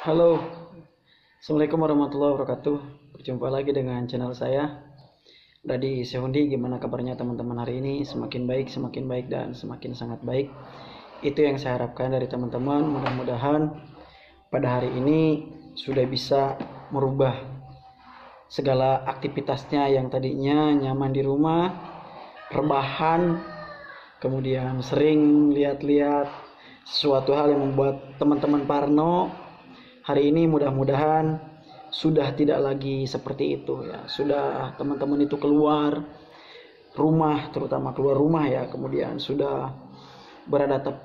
Halo, Assalamualaikum warahmatullahi wabarakatuh. Berjumpa lagi dengan channel saya, Dadi Sehundi. Gimana kabarnya teman-teman hari ini? Semakin baik, dan semakin sangat baik. Itu yang saya harapkan dari teman-teman. Mudah-mudahan pada hari ini sudah bisa merubah segala aktivitasnya yang tadinya nyaman di rumah, rebahan, kemudian sering lihat-lihat sesuatu hal yang membuat teman-teman parno. Hari ini mudah-mudahan sudah tidak lagi seperti itu ya. Sudah teman-teman itu keluar rumah, terutama keluar rumah ya, kemudian sudah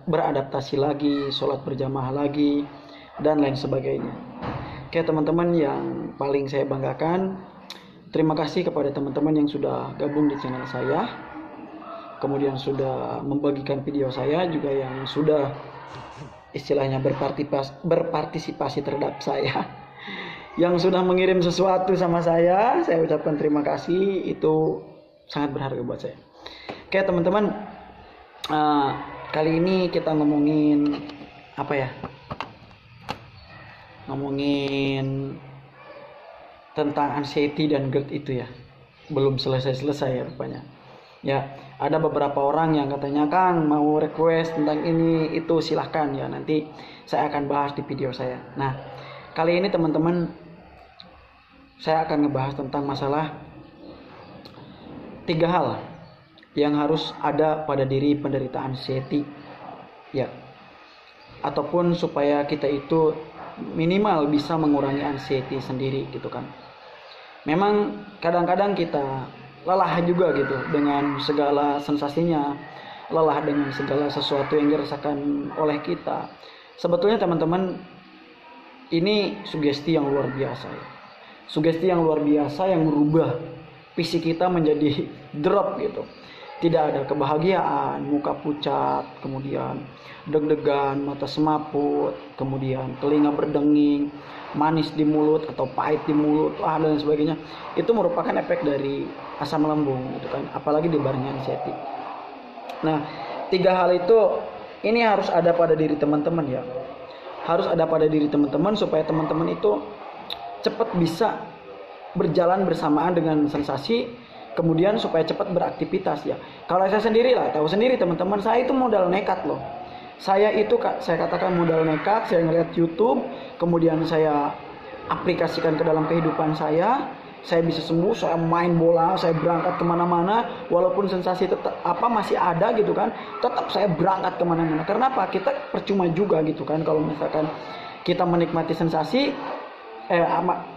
beradaptasi lagi, sholat berjamaah lagi, dan lain sebagainya. Oke teman-teman, yang paling saya banggakan, terima kasih kepada teman-teman yang sudah gabung di channel saya, kemudian sudah membagikan video saya, juga yang sudah istilahnya berpartisipasi terhadap saya, yang sudah mengirim sesuatu sama saya ucapkan terima kasih. Itu sangat berharga buat saya. Oke teman-teman, kali ini kita ngomongin apa ya, ngomongin tentang anxiety dan GERD itu ya. Belum selesai-selesai ya rupanya ya. Ada beberapa orang yang katanya, Kang mau request tentang ini itu, silahkan ya, nanti saya akan bahas di video saya. Nah kali ini teman-teman, saya akan ngebahas tentang masalah 3 hal yang harus ada pada diri penderita anxiety ya, ataupun supaya kita itu minimal bisa mengurangi anxiety sendiri gitu kan. Memang kadang-kadang kita lelah juga gitu dengan segala sensasinya, lelah dengan segala sesuatu yang dirasakan oleh kita. Sebetulnya teman-teman, ini sugesti yang luar biasa ya. Sugesti yang luar biasa yang merubah fisik kita menjadi drop gitu. Tidak ada kebahagiaan, muka pucat, kemudian deg-degan, mata semaput, kemudian telinga berdenging, manis di mulut atau pahit di mulut, dan sebagainya. Itu merupakan efek dari asam lambung gitu kan, apalagi dibarengi anxiety. Nah 3 hal itu ini harus ada pada diri teman-teman ya. Harus ada pada diri teman-teman supaya teman-teman itu cepat bisa berjalan bersamaan dengan sensasi, kemudian supaya cepat beraktivitas ya. Kalau saya sendiri lah, tahu sendiri teman-teman, saya itu modal nekat loh. Saya katakan modal nekat. Saya ngeliat YouTube, kemudian saya aplikasikan ke dalam kehidupan saya bisa sembuh. Saya main bola, saya berangkat kemana-mana, walaupun sensasi tetap masih ada gitu kan, tetap saya berangkat kemana-mana. Karena apa? Kita percuma juga gitu kan kalau misalkan kita menikmati sensasi,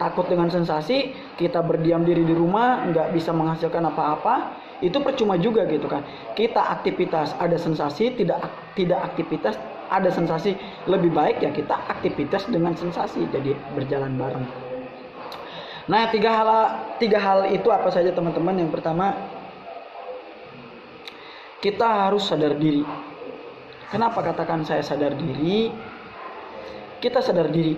takut dengan sensasi, kita berdiam diri di rumah, nggak bisa menghasilkan apa-apa, itu percuma juga gitu kan. Kita aktivitas ada sensasi, tidak aktivitas ada sensasi, lebih baik ya kita aktivitas dengan sensasi, jadi berjalan bareng. Nah 3 hal itu apa saja teman-teman? Yang pertama, kita harus sadar diri. Kenapa katakan saya sadar diri? Kita sadar diri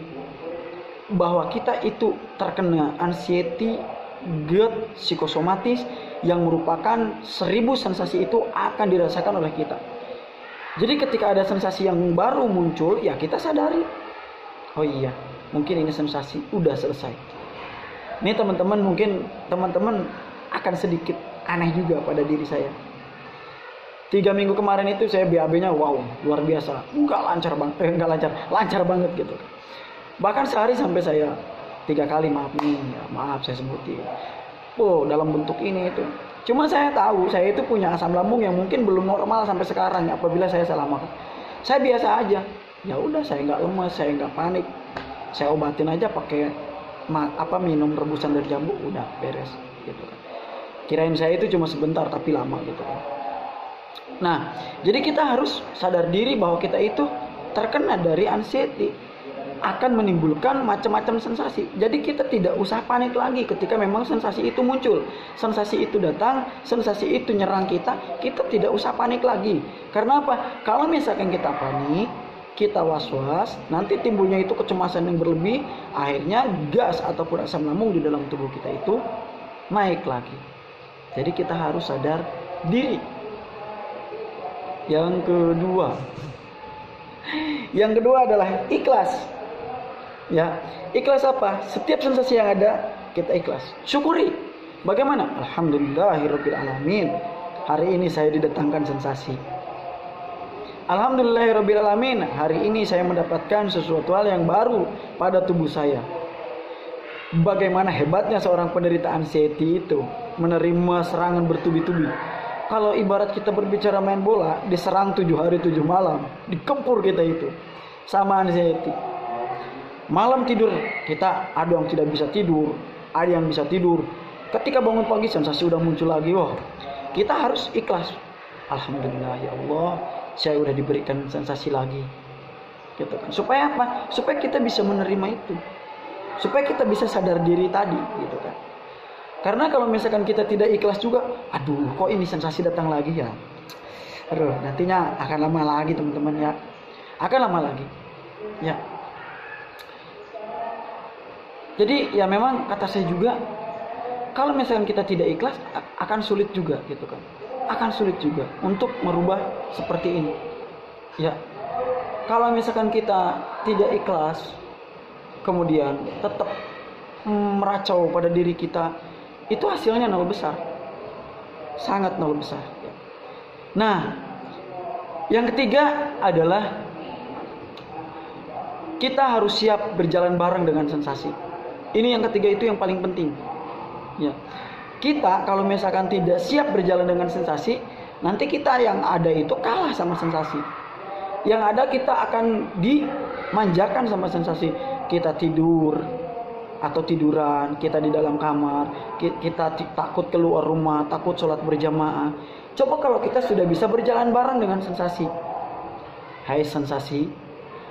bahwa kita itu terkena anxiety, GERD, psikosomatis, yang merupakan 1000 sensasi itu akan dirasakan oleh kita. Jadi ketika ada sensasi yang baru muncul, ya kita sadari, oh iya, mungkin ini sensasi udah selesai. Ini teman-teman, mungkin teman-teman akan sedikit aneh juga pada diri saya. 3 minggu kemarin itu saya BAB-nya wow, luar biasa, lancar banget gitu. Bahkan sehari sampai saya 3 kali maaf saya sebutin, dalam bentuk ini itu. Cuma saya tahu saya itu punya asam lambung yang mungkin belum normal sampai sekarang. Apabila saya salah makan, saya biasa aja, ya udah, saya nggak lemas, saya nggak panik, saya obatin aja pakai minum rebusan dari jambu, udah beres gitu kan. Kirain saya itu cuma sebentar tapi lama gitu kan. Nah jadi kita harus sadar diri bahwa kita itu terkena dari anxiety, akan menimbulkan macam-macam sensasi. Jadi kita tidak usah panik lagi ketika memang sensasi itu muncul, sensasi itu datang, sensasi itu nyerang kita tidak usah panik lagi. Karena apa? Kalau misalkan kita panik, kita was-was, nanti timbulnya itu kecemasan yang berlebih, akhirnya gas ataupun asam lambung di dalam tubuh kita itu naik lagi. Jadi kita harus sadar diri. Yang kedua adalah ikhlas. Ya, ikhlas apa? Setiap sensasi yang ada kita ikhlas. Syukuri. Bagaimana? Alhamdulillahirabbil alamin. Hari ini saya didatangkan sensasi. Alhamdulillahirabbil alamin. Hari ini saya mendapatkan sesuatu hal yang baru pada tubuh saya. Bagaimana hebatnya seorang penderita anxiety itu menerima serangan bertubi-tubi. Kalau ibarat kita berbicara main bola, diserang 7 hari 7 malam, dikempur kita itu sama anxiety. Malam tidur kita ada yang tidak bisa tidur, ada yang bisa tidur. Ketika bangun pagi sensasi udah muncul lagi. Wah, kita harus ikhlas. Alhamdulillah ya Allah, saya udah diberikan sensasi lagi. Gitu kan. Supaya apa? Supaya kita bisa menerima itu. Supaya kita bisa sadar diri tadi, gitu kan. Karena kalau misalkan kita tidak ikhlas juga, aduh, kok ini sensasi datang lagi ya. Aduh, nantinya akan lama lagi teman-teman ya. Akan lama lagi. Ya. Jadi ya memang kata saya juga, kalau misalkan kita tidak ikhlas akan sulit juga gitu kan. Akan sulit juga untuk merubah seperti ini. Ya. Kalau misalkan kita tidak ikhlas, kemudian tetap meracau pada diri kita, itu hasilnya nol besar. Sangat nol besar. Nah, yang ketiga adalah kita harus siap berjalan bareng dengan sensasi. Ini yang ketiga, itu yang paling penting. Ya. Kita kalau misalkan tidak siap berjalan dengan sensasi, nanti kita yang ada itu kalah sama sensasi. Yang ada kita akan dimanjakan sama sensasi. Kita tidur atau tiduran, kita di dalam kamar, kita takut keluar rumah, takut sholat berjamaah. Coba kalau kita sudah bisa berjalan bareng dengan sensasi. Hai sensasi,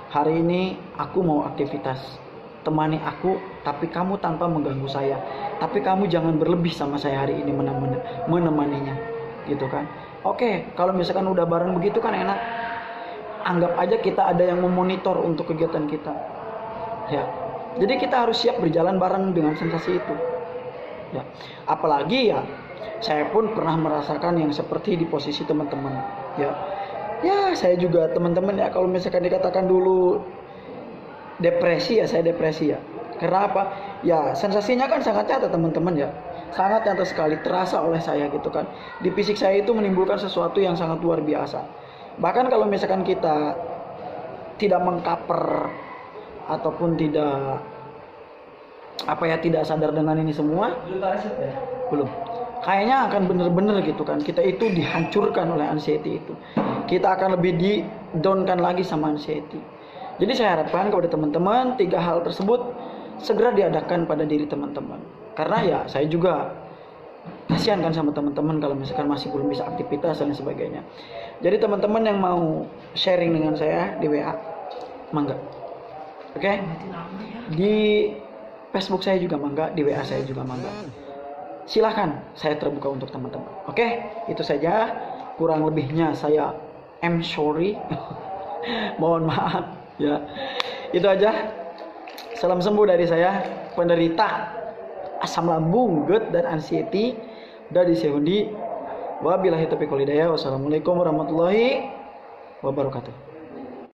hari ini aku mau aktivitas. Temani aku, tapi kamu tanpa mengganggu saya. Tapi kamu jangan berlebih sama saya hari ini menemaninya. Gitu kan. Oke, kalau misalkan udah bareng begitu kan enak. Anggap aja kita ada yang memonitor untuk kegiatan kita. Ya, jadi kita harus siap berjalan bareng dengan sensasi itu. Ya, apalagi ya, saya pun pernah merasakan yang seperti di posisi teman-teman. Ya, saya juga teman-teman ya. Kalau misalkan dikatakan dulu depresi ya, saya depresi ya. Karena apa? Ya, sensasinya kan sangat nyata teman-teman ya. Sangat nyata sekali, terasa oleh saya gitu kan. Di fisik saya itu menimbulkan sesuatu yang sangat luar biasa. Bahkan kalau misalkan kita tidak mengcover ataupun tidak sadar dengan ini semua, belum, kayaknya akan bener-bener gitu kan, kita itu dihancurkan oleh anxiety itu, kita akan lebih di down-kan lagi sama anxiety. Jadi saya harapkan kepada teman-teman 3 hal tersebut segera diadakan pada diri teman-teman, karena ya saya juga kasihan kan sama teman-teman kalau misalkan masih belum bisa aktivitas dan sebagainya. Jadi teman-teman yang mau sharing dengan saya di WA, mangga. Oke? Di Facebook saya juga mangga, di WA saya juga mangga. Silahkan, saya terbuka untuk teman-teman. Oke? Itu saja. Kurang lebihnya saya sorry. Mohon maaf ya. Itu aja. Salam sembuh dari saya, penderita asam lambung, GERD dan anxiety dari Sehundi. Wabillahi taufiq wal hidayah. Wassalamualaikum warahmatullahi wabarakatuh.